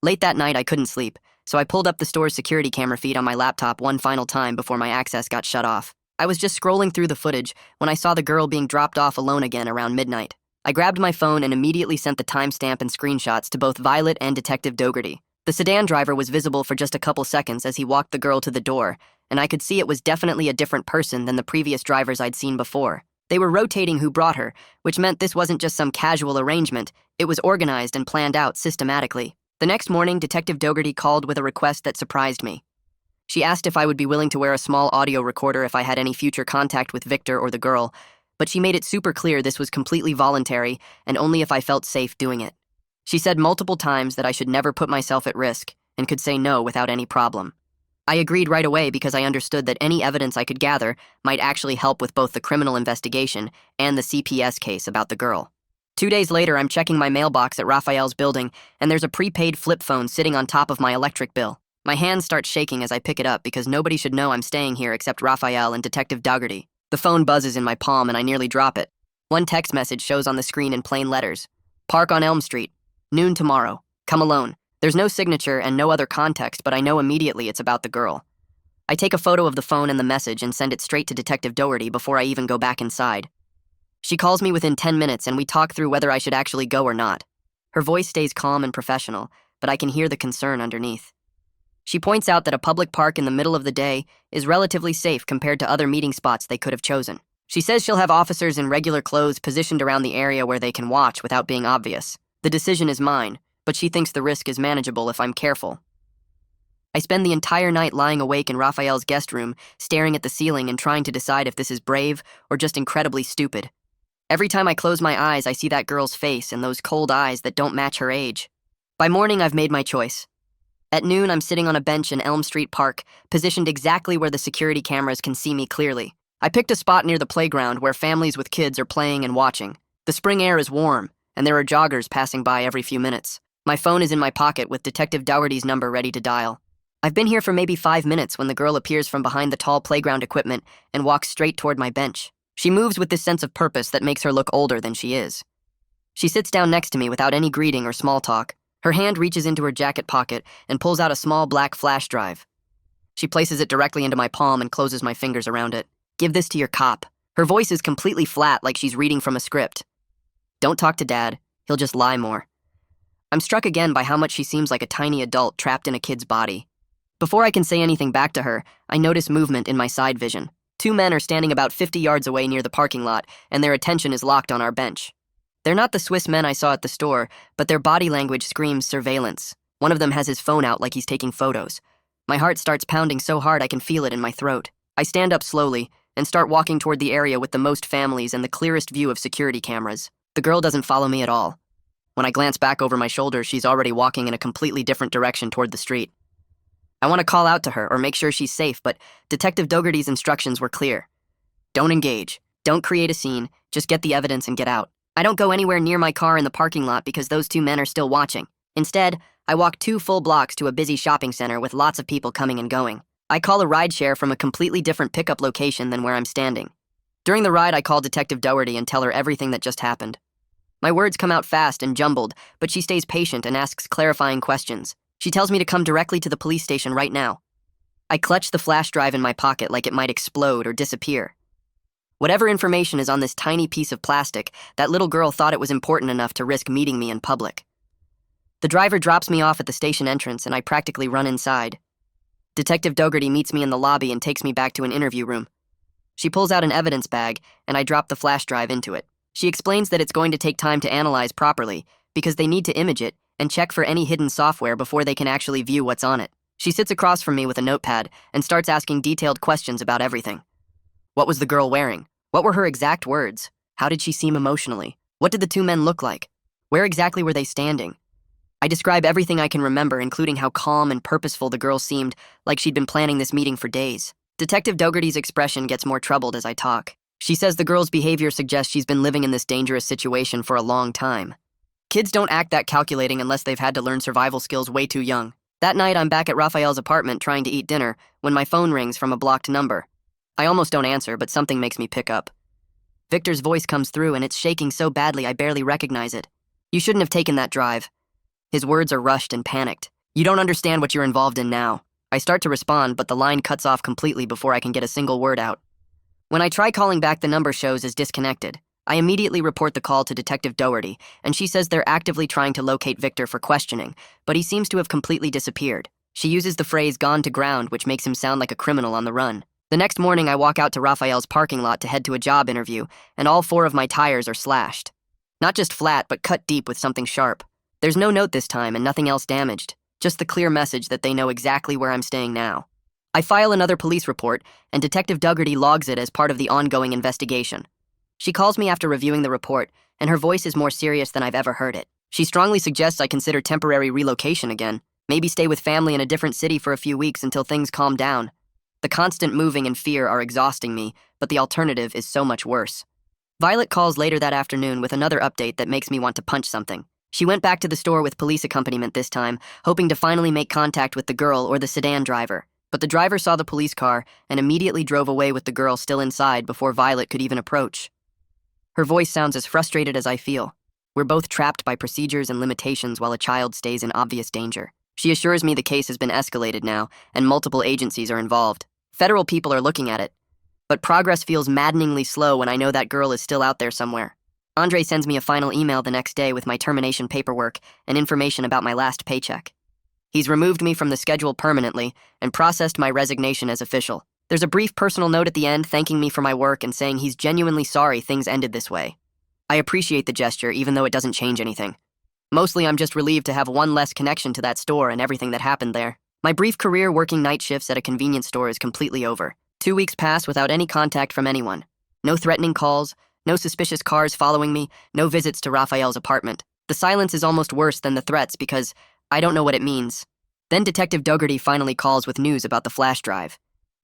Late that night, I couldn't sleep, so I pulled up the store's security camera feed on my laptop one final time before my access got shut off. I was just scrolling through the footage when I saw the girl being dropped off alone again around midnight. I grabbed my phone and immediately sent the timestamp and screenshots to both Violet and Detective Dougherty. The sedan driver was visible for just a couple seconds as he walked the girl to the door, and I could see it was definitely a different person than the previous drivers I'd seen before. They were rotating who brought her, which meant this wasn't just some casual arrangement, it was organized and planned out systematically. The next morning, Detective Dougherty called with a request that surprised me. She asked if I would be willing to wear a small audio recorder if I had any future contact with Victor or the girl, but she made it super clear this was completely voluntary and only if I felt safe doing it. She said multiple times that I should never put myself at risk and could say no without any problem. I agreed right away because I understood that any evidence I could gather might actually help with both the criminal investigation and the CPS case about the girl. 2 days later, I'm checking my mailbox at Raphael's building, and there's a prepaid flip phone sitting on top of my electric bill. My hands start shaking as I pick it up because nobody should know I'm staying here except Raphael and Detective Dougherty. The phone buzzes in my palm and I nearly drop it. One text message shows on the screen in plain letters. Park on Elm Street. Noon tomorrow. Come alone. There's no signature and no other context, but I know immediately it's about the girl. I take a photo of the phone and the message and send it straight to Detective Dougherty before I even go back inside. She calls me within 10 minutes and we talk through whether I should actually go or not. Her voice stays calm and professional, but I can hear the concern underneath. She points out that a public park in the middle of the day is relatively safe compared to other meeting spots they could have chosen. She says she'll have officers in regular clothes positioned around the area where they can watch without being obvious. The decision is mine, but she thinks the risk is manageable if I'm careful. I spend the entire night lying awake in Raphael's guest room, staring at the ceiling and trying to decide if this is brave or just incredibly stupid. Every time I close my eyes, I see that girl's face and those cold eyes that don't match her age. By morning, I've made my choice. At noon, I'm sitting on a bench in Elm Street Park, positioned exactly where the security cameras can see me clearly. I picked a spot near the playground where families with kids are playing and watching. The spring air is warm, and there are joggers passing by every few minutes. My phone is in my pocket with Detective Dougherty's number ready to dial. I've been here for maybe 5 minutes when the girl appears from behind the tall playground equipment and walks straight toward my bench. She moves with this sense of purpose that makes her look older than she is. She sits down next to me without any greeting or small talk. Her hand reaches into her jacket pocket and pulls out a small black flash drive. She places it directly into my palm and closes my fingers around it. Give this to your cop. Her voice is completely flat, like she's reading from a script. Don't talk to Dad. He'll just lie more. I'm struck again by how much she seems like a tiny adult trapped in a kid's body. Before I can say anything back to her, I notice movement in my side vision. 2 men are standing about 50 yards away near the parking lot, and their attention is locked on our bench. They're not the Swiss men I saw at the store, but their body language screams surveillance. One of them has his phone out like he's taking photos. My heart starts pounding so hard I can feel it in my throat. I stand up slowly and start walking toward the area with the most families and the clearest view of security cameras. The girl doesn't follow me at all. When I glance back over my shoulder, she's already walking in a completely different direction toward the street. I want to call out to her or make sure she's safe, but Detective Dougherty's instructions were clear. Don't engage. Don't create a scene. Just get the evidence and get out. I don't go anywhere near my car in the parking lot because those 2 men are still watching. Instead, I walk 2 full blocks to a busy shopping center with lots of people coming and going. I call a rideshare from a completely different pickup location than where I'm standing. During the ride, I call Detective Dougherty and tell her everything that just happened. My words come out fast and jumbled, but she stays patient and asks clarifying questions. She tells me to come directly to the police station right now. I clutch the flash drive in my pocket like it might explode or disappear. Whatever information is on this tiny piece of plastic, that little girl thought it was important enough to risk meeting me in public. The driver drops me off at the station entrance and I practically run inside. Detective Dougherty meets me in the lobby and takes me back to an interview room. She pulls out an evidence bag and I drop the flash drive into it. She explains that it's going to take time to analyze properly because they need to image it and check for any hidden software before they can actually view what's on it. She sits across from me with a notepad and starts asking detailed questions about everything. What was the girl wearing? What were her exact words? How did she seem emotionally? What did the 2 men look like? Where exactly were they standing? I describe everything I can remember, including how calm and purposeful the girl seemed, like she'd been planning this meeting for days. Detective Dougherty's expression gets more troubled as I talk. She says the girl's behavior suggests she's been living in this dangerous situation for a long time. Kids don't act that calculating unless they've had to learn survival skills way too young. That night, I'm back at Raphael's apartment trying to eat dinner when my phone rings from a blocked number. I almost don't answer, but something makes me pick up. Victor's voice comes through and it's shaking so badly I barely recognize it. You shouldn't have taken that drive. His words are rushed and panicked. You don't understand what you're involved in now. I start to respond, but the line cuts off completely before I can get a single word out. When I try calling back, the number shows as disconnected. I immediately report the call to Detective Dougherty, and she says they're actively trying to locate Victor for questioning, but he seems to have completely disappeared. She uses the phrase "gone to ground," which makes him sound like a criminal on the run. The next morning, I walk out to Raphael's parking lot to head to a job interview, and all 4 of my tires are slashed. Not just flat, but cut deep with something sharp. There's no note this time and nothing else damaged, just the clear message that they know exactly where I'm staying now. I file another police report, and Detective Dougherty logs it as part of the ongoing investigation. She calls me after reviewing the report, and her voice is more serious than I've ever heard it. She strongly suggests I consider temporary relocation again, maybe stay with family in a different city for a few weeks until things calm down. The constant moving and fear are exhausting me, but the alternative is so much worse. Violet calls later that afternoon with another update that makes me want to punch something. She went back to the store with police accompaniment this time, hoping to finally make contact with the girl or the sedan driver. But the driver saw the police car and immediately drove away with the girl still inside before Violet could even approach. Her voice sounds as frustrated as I feel. We're both trapped by procedures and limitations while a child stays in obvious danger. She assures me the case has been escalated now, and multiple agencies are involved. Federal people are looking at it. But progress feels maddeningly slow when I know that girl is still out there somewhere. Andre sends me a final email the next day with my termination paperwork and information about my last paycheck. He's removed me from the schedule permanently and processed my resignation as official. There's a brief personal note at the end thanking me for my work and saying he's genuinely sorry things ended this way. I appreciate the gesture even though it doesn't change anything. Mostly I'm just relieved to have one less connection to that store and everything that happened there. My brief career working night shifts at a convenience store is completely over. 2 weeks pass without any contact from anyone. No threatening calls, no suspicious cars following me, no visits to Raphael's apartment. The silence is almost worse than the threats because I don't know what it means. Then Detective Dougherty finally calls with news about the flash drive.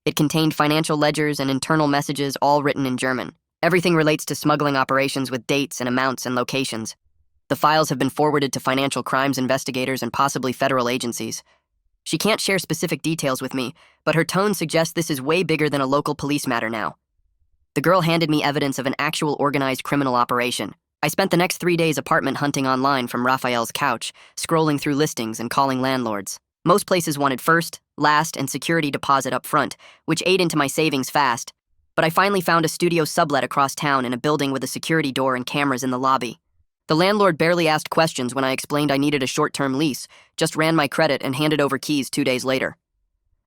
It contained financial ledgers and internal messages all written in German. Everything relates to smuggling operations with dates and amounts and locations. The files have been forwarded to financial crimes investigators and possibly federal agencies. She can't share specific details with me, but her tone suggests this is way bigger than a local police matter now. The girl handed me evidence of an actual organized criminal operation. I spent the next 3 days apartment hunting online from Raphael's couch, scrolling through listings and calling landlords. Most places wanted first, last, and security deposit up front, which ate into my savings fast. But I finally found a studio sublet across town in a building with a security door and cameras in the lobby. The landlord barely asked questions when I explained I needed a short-term lease, just ran my credit and handed over keys 2 days later.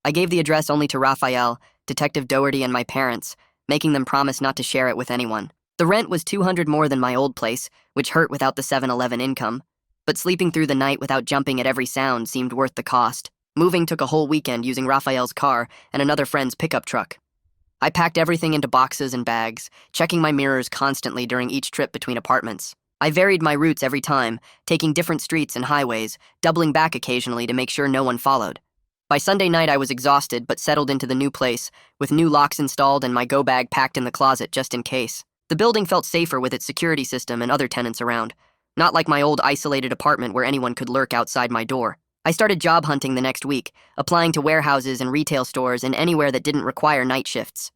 I gave the address only to Raphael, Detective Dougherty, and my parents, making them promise not to share it with anyone. The rent was $200 more than my old place, which hurt without the 7-Eleven income. But sleeping through the night without jumping at every sound seemed worth the cost. Moving took a whole weekend using Raphael's car and another friend's pickup truck. I packed everything into boxes and bags, checking my mirrors constantly during each trip between apartments. I varied my routes every time, taking different streets and highways, doubling back occasionally to make sure no one followed. By Sunday night I was exhausted but settled into the new place, with new locks installed and my go bag packed in the closet just in case. The building felt safer with its security system and other tenants around, not like my old isolated apartment where anyone could lurk outside my door. I started job hunting the next week, applying to warehouses and retail stores and anywhere that didn't require night shifts.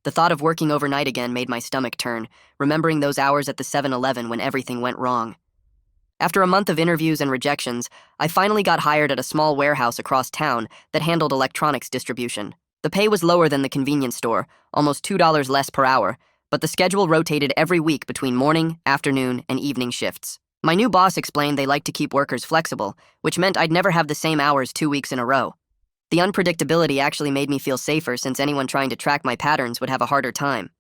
The thought of working overnight again made my stomach turn, remembering those hours at the 7-Eleven when everything went wrong. After a month of interviews and rejections, I finally got hired at a small warehouse across town that handled electronics distribution. The pay was lower than the convenience store, almost $2 less per hour, but the schedule rotated every week between morning, afternoon, and evening shifts. My new boss explained they like to keep workers flexible, which meant I'd never have the same hours 2 weeks in a row. The unpredictability actually made me feel safer since anyone trying to track my patterns would have a harder time.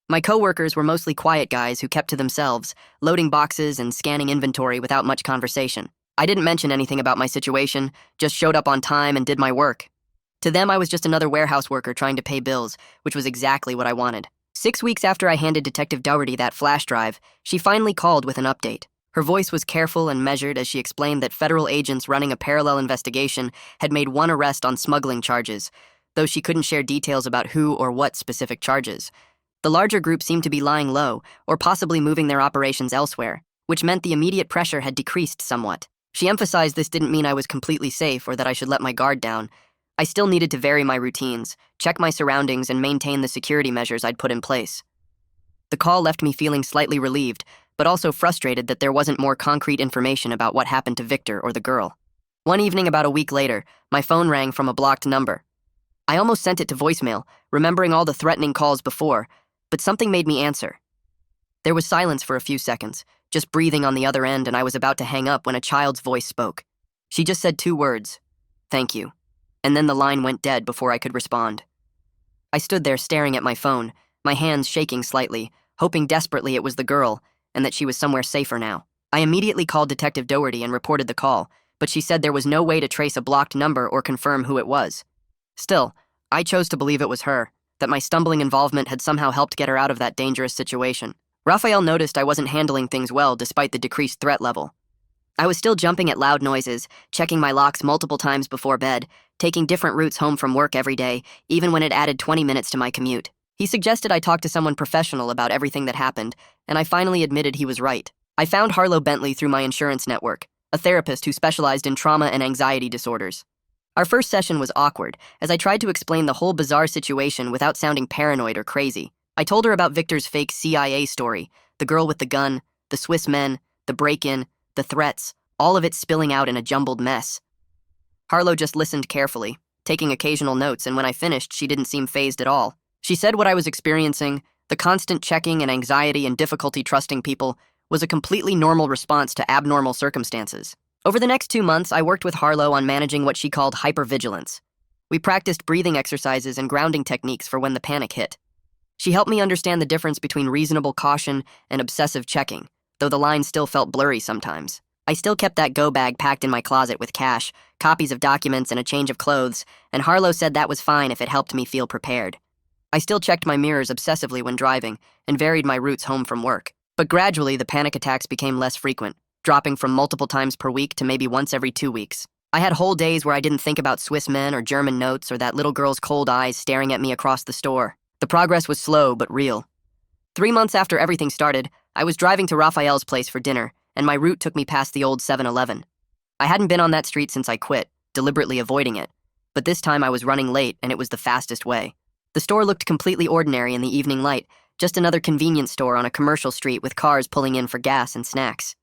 My coworkers were mostly quiet guys who kept to themselves, loading boxes and scanning inventory without much conversation. I didn't mention anything about my situation, just showed up on time and did my work. To them, I was just another warehouse worker trying to pay bills, which was exactly what I wanted. 6 weeks after I handed Detective Dougherty that flash drive, she finally called with an update. Her voice was careful and measured as she explained that federal agents running a parallel investigation had made one arrest on smuggling charges, though she couldn't share details about who or what specific charges. The larger group seemed to be lying low, or possibly moving their operations elsewhere, which meant the immediate pressure had decreased somewhat. She emphasized this didn't mean I was completely safe or that I should let my guard down. I still needed to vary my routines, check my surroundings, and maintain the security measures I'd put in place. The call left me feeling slightly relieved, but also frustrated that there wasn't more concrete information about what happened to Victor or the girl. One evening about a week later, my phone rang from a blocked number. I almost sent it to voicemail, remembering all the threatening calls before, but something made me answer. There was silence for a few seconds, just breathing on the other end, and I was about to hang up when a child's voice spoke. She just said 2 words, "Thank you," and then the line went dead before I could respond. I stood there staring at my phone, my hands shaking slightly, hoping desperately it was the girl, and that she was somewhere safer now. I immediately called Detective Dougherty and reported the call, but she said there was no way to trace a blocked number or confirm who it was. Still, I chose to believe it was her, that my stumbling involvement had somehow helped get her out of that dangerous situation. Raphael noticed I wasn't handling things well despite the decreased threat level. I was still jumping at loud noises, checking my locks multiple times before bed, taking different routes home from work every day, even when it added 20 minutes to my commute. He suggested I talk to someone professional about everything that happened, and I finally admitted he was right. I found Harlow Bentley through my insurance network, a therapist who specialized in trauma and anxiety disorders. Our first session was awkward, as I tried to explain the whole bizarre situation without sounding paranoid or crazy. I told her about Victor's fake CIA story, the girl with the gun, the Swiss men, the break-in, the threats, all of it spilling out in a jumbled mess. Harlow just listened carefully, taking occasional notes, and when I finished, she didn't seem fazed at all. She said what I was experiencing, the constant checking and anxiety and difficulty trusting people, was a completely normal response to abnormal circumstances. Over the next 2 months, I worked with Harlow on managing what she called hypervigilance. We practiced breathing exercises and grounding techniques for when the panic hit. She helped me understand the difference between reasonable caution and obsessive checking, though the lines still felt blurry sometimes. I still kept that go bag packed in my closet with cash, copies of documents, and a change of clothes, and Harlow said that was fine if it helped me feel prepared. I still checked my mirrors obsessively when driving and varied my routes home from work. But gradually, the panic attacks became less frequent, dropping from multiple times per week to maybe once every 2 weeks. I had whole days where I didn't think about Swiss men or German notes or that little girl's cold eyes staring at me across the store. The progress was slow but real. 3 months after everything started, I was driving to Raphael's place for dinner, and my route took me past the old 7-Eleven. I hadn't been on that street since I quit, deliberately avoiding it. But this time I was running late, and it was the fastest way. The store looked completely ordinary in the evening light, just another convenience store on a commercial street with cars pulling in for gas and snacks.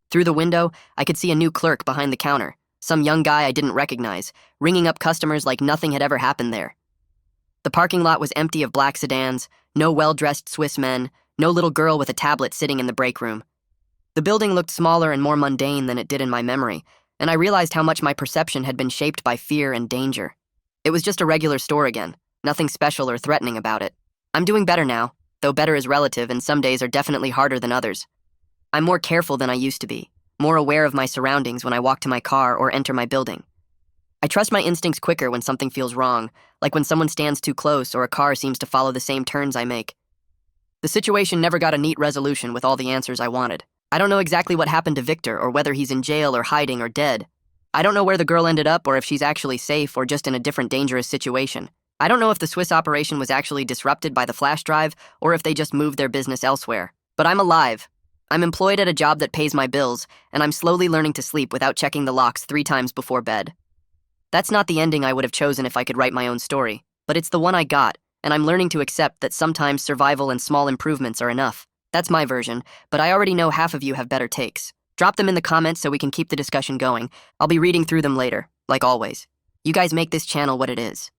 Through the window, I could see a new clerk behind the counter, some young guy I didn't recognize, ringing up customers like nothing had ever happened there. The parking lot was empty of black sedans, no well-dressed Swiss men, no little girl with a tablet sitting in the break room. The building looked smaller and more mundane than it did in my memory, and I realized how much my perception had been shaped by fear and danger. It was just a regular store again, nothing special or threatening about it. I'm doing better now, though better is relative and some days are definitely harder than others. I'm more careful than I used to be, more aware of my surroundings when I walk to my car or enter my building. I trust my instincts quicker when something feels wrong, like when someone stands too close or a car seems to follow the same turns I make. The situation never got a neat resolution with all the answers I wanted. I don't know exactly what happened to Victor or whether he's in jail or hiding or dead. I don't know where the girl ended up or if she's actually safe or just in a different dangerous situation. I don't know if the Swiss operation was actually disrupted by the flash drive or if they just moved their business elsewhere. But I'm alive. I'm employed at a job that pays my bills, and I'm slowly learning to sleep without checking the locks 3 times before bed. That's not the ending I would have chosen if I could write my own story, but it's the one I got, and I'm learning to accept that sometimes survival and small improvements are enough. That's my version, but I already know half of you have better takes. Drop them in the comments so we can keep the discussion going. I'll be reading through them later, like always. You guys make this channel what it is.